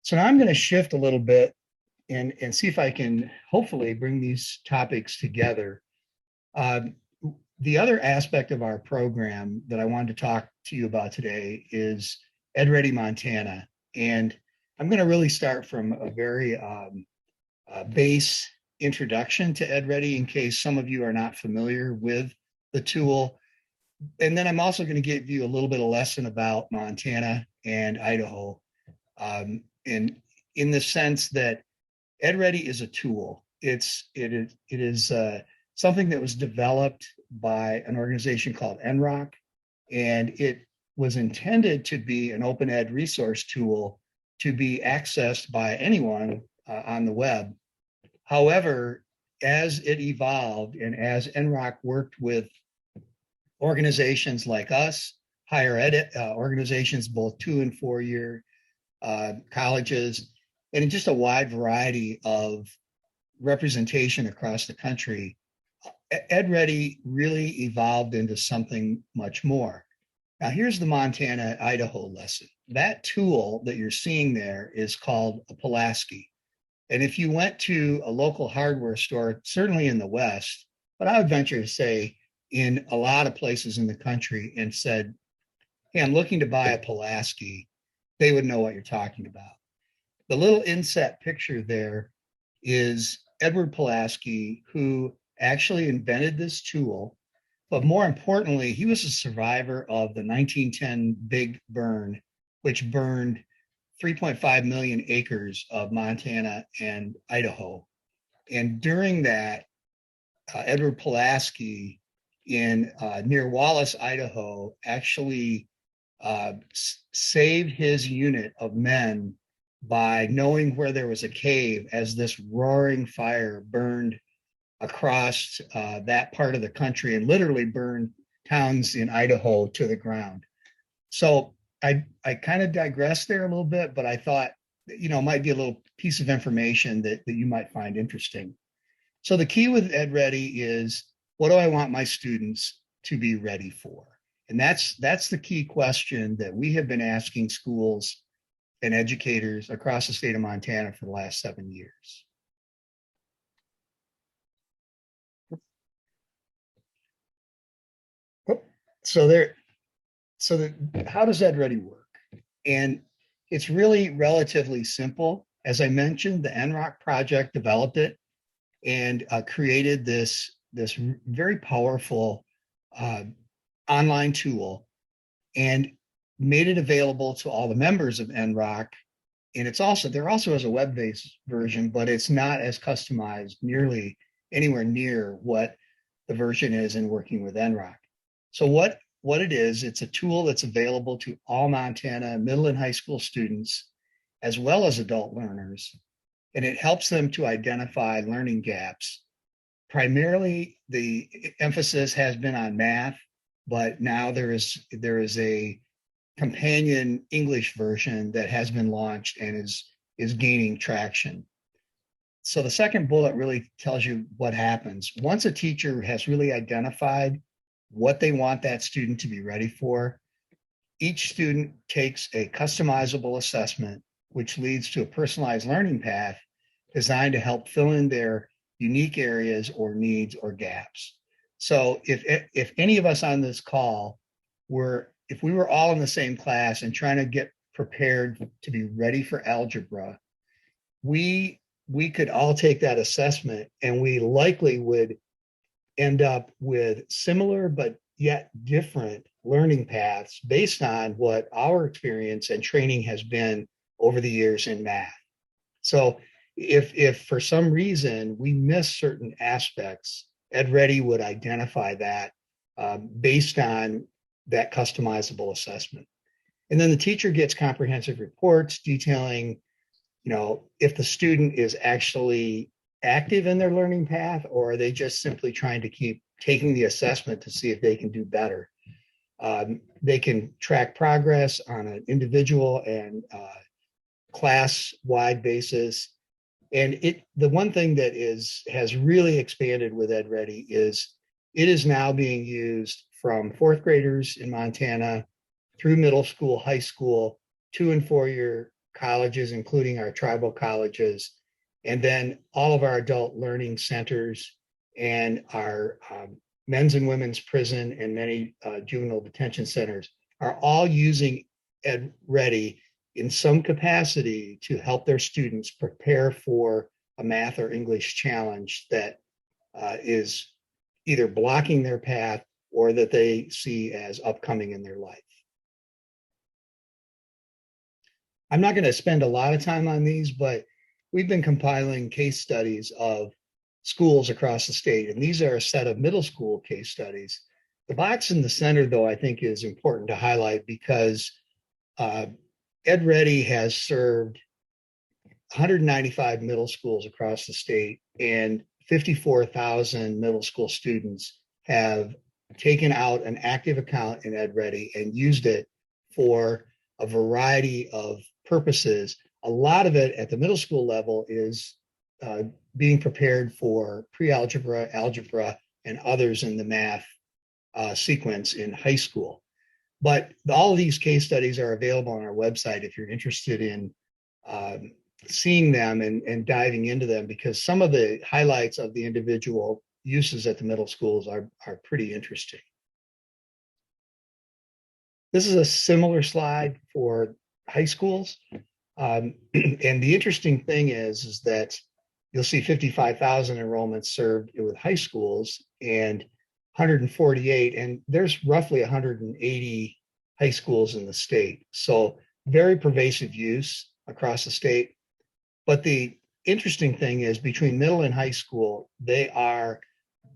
So now I'm going to shift a little bit and see if I can hopefully bring these topics together. Uh, the other aspect of our program that I wanted to talk to you about today is EdReady Montana. And I'm going to really start from a very base introduction to EdReady in case some of you are not familiar with the tool. And then I'm also going to give you a little bit of lesson about Montana and Idaho. And in the sense that EdReady is a tool. It is something that was developed by an organization called NROC, and it was intended to be an open ed resource tool to be accessed by anyone on the web. However, as it evolved and as NROC worked with organizations like us, higher ed organizations, both 2 and 4 year colleges, and just a wide variety of representation across the country, EdReady really evolved into something much more. Now, here's the Montana Idaho lesson. That tool that you're seeing there is called a Pulaski. And if you went to a local hardware store, certainly in the West, but I would venture to say in a lot of places in the country, and said, hey, I'm looking to buy a Pulaski, they would know what you're talking about. The little inset picture there is Edward Pulaski, who actually invented this tool. But more importantly, he was a survivor of the 1910 Big Burn, which burned 3.5 million acres of Montana and Idaho. And during that, Edward Pulaski in near Wallace, Idaho, actually saved his unit of men by knowing where there was a cave as this roaring fire burned across that part of the country and literally burned towns in Idaho to the ground. So I kind of digressed there a little bit, but I thought, might be a little piece of information that you might find interesting. So the key with EdReady is, what do I want my students to be ready for? And that's the key question that we have been asking schools and educators across the state of Montana for the last 7 years. How does EdReady work? And it's really relatively simple. As I mentioned, the NROC project developed it and created this very powerful online tool and made it available to all the members of NROC. And there also is a web-based version, but it's not as customized nearly anywhere near what the version is in working with NROC. So what it is, it's a tool that's available to all Montana middle and high school students, as well as adult learners. And it helps them to identify learning gaps. Primarily, the emphasis has been on math, but now there is a companion English version that has been launched and is gaining traction. So the second bullet really tells you what happens. Once a teacher has really identified what they want that student to be ready for, each student takes a customizable assessment, which leads to a personalized learning path designed to help fill in their unique areas or needs or gaps. So if any of us on this call if we were all in the same class and trying to get prepared to be ready for algebra, we could all take that assessment and we likely would end up with similar but yet different learning paths based on what our experience and training has been over the years in math. So if for some reason we miss certain aspects, EdReady would identify that based on that customizable assessment. And then the teacher gets comprehensive reports detailing, if the student is actually active in their learning path, or are they just simply trying to keep taking the assessment to see if they can do better. They can track progress on an individual and class-wide basis. And the one thing that has really expanded with EdReady is it is now being used from fourth graders in Montana through middle school, high school, 2 and 4 year colleges, including our tribal colleges, and then all of our adult learning centers and our men's and women's prison and many juvenile detention centers are all using EdReady in some capacity to help their students prepare for a math or English challenge that is either blocking their path or that they see as upcoming in their life. I'm not going to spend a lot of time on these, but we've been compiling case studies of schools across the state, and these are a set of middle school case studies. The box in the center, though, I think is important to highlight because EdReady has served 195 middle schools across the state, and 54,000 middle school students have taken out an active account in EdReady and used it for a variety of purposes. A lot of it at the middle school level is being prepared for pre-algebra, algebra, and others in the math sequence in high school. But all of these case studies are available on our website if you're interested in seeing them and diving into them, because some of the highlights of the individual uses at the middle schools are pretty interesting. This is a similar slide for high schools. And the interesting thing is that you'll see 55,000 enrollments served with high schools and 148, and there's roughly 180 high schools in the state. So very pervasive use across the state. But the interesting thing is between middle and high school, they are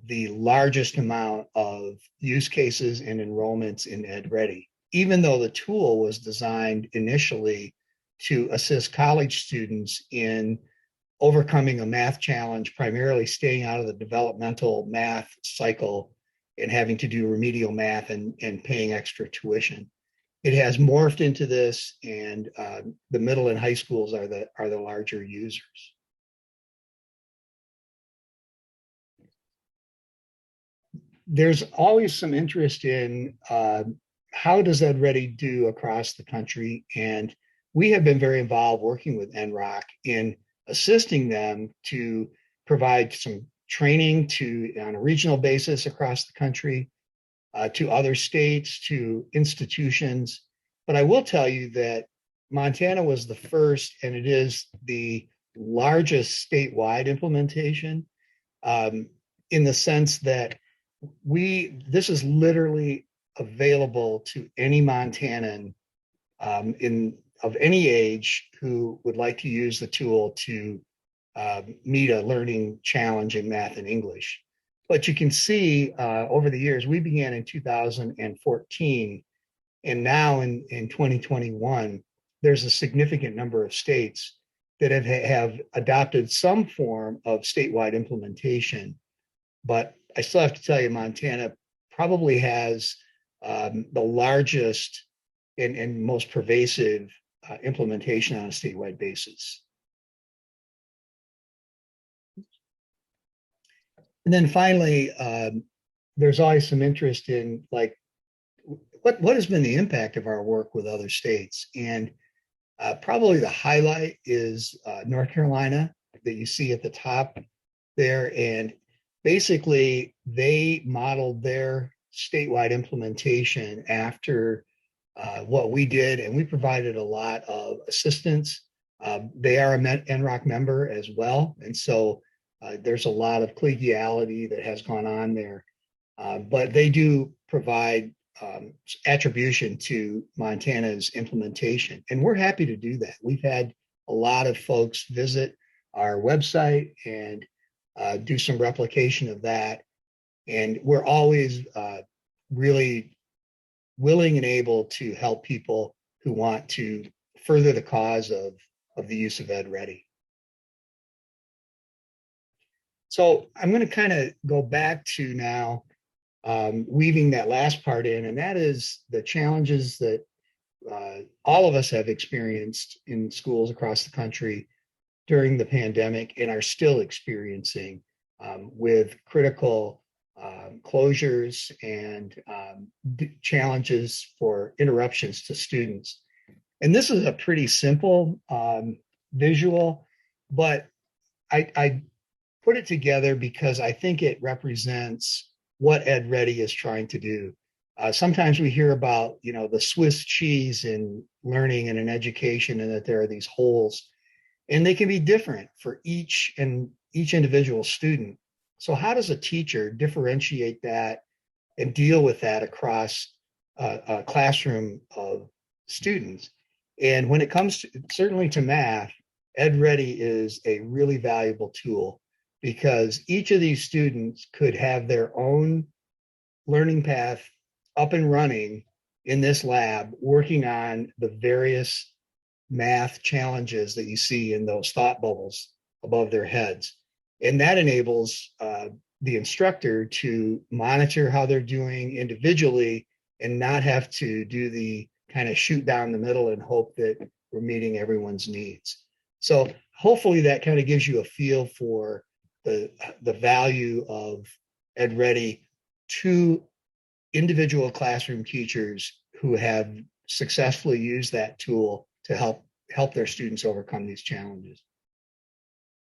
the largest amount of use cases and enrollments in EdReady, even though the tool was designed initially to assist college students in overcoming a math challenge, primarily staying out of the developmental math cycle and having to do remedial math and paying extra tuition. It has morphed into this, and the middle and high schools are the larger users. There's always some interest in how does EdReady do across the country, and we have been very involved working with NROC in assisting them to provide some training on a regional basis across the country, to other states, to institutions. But I will tell you that Montana was the first, and it is the largest statewide implementation, in the sense that this is literally available to any Montanan of any age who would like to use the tool to meet a learning challenge in math and English. But you can see over the years, we began in 2014, and now in 2021, there's a significant number of states that have adopted some form of statewide implementation. But I still have to tell you, Montana probably has the largest and most pervasive implementation on a statewide basis. And then finally, there's always some interest in like, what has been the impact of our work with other states? And probably the highlight is North Carolina that you see at the top there. And basically, they modeled their statewide implementation after what we did, and we provided a lot of assistance. They are a NROC member as well, and so there's a lot of collegiality that has gone on there. But they do provide attribution to Montana's implementation, and we're happy to do that. We've had a lot of folks visit our website and do some replication of that, and we're always really willing and able to help people who want to further the cause of the use of EdReady. So I'm going to kind of go back to now weaving that last part in, and that is the challenges that all of us have experienced in schools across the country during the pandemic and are still experiencing with critical closures and challenges for interruptions to students. And this is a pretty simple visual, but I put it together because I think it represents what EdReady is trying to do. Sometimes we hear about, the Swiss cheese in learning and in education, and that there are these holes, and they can be different for each individual student. So how does a teacher differentiate that and deal with that across a classroom of students? And when it comes certainly to math, EdReady is a really valuable tool because each of these students could have their own learning path up and running in this lab, working on the various math challenges that you see in those thought bubbles above their heads. And that enables the instructor to monitor how they're doing individually and not have to do the kind of shoot down the middle and hope that we're meeting everyone's needs. So hopefully that kind of gives you a feel for the value of EdReady to individual classroom teachers who have successfully used that tool to help their students overcome these challenges.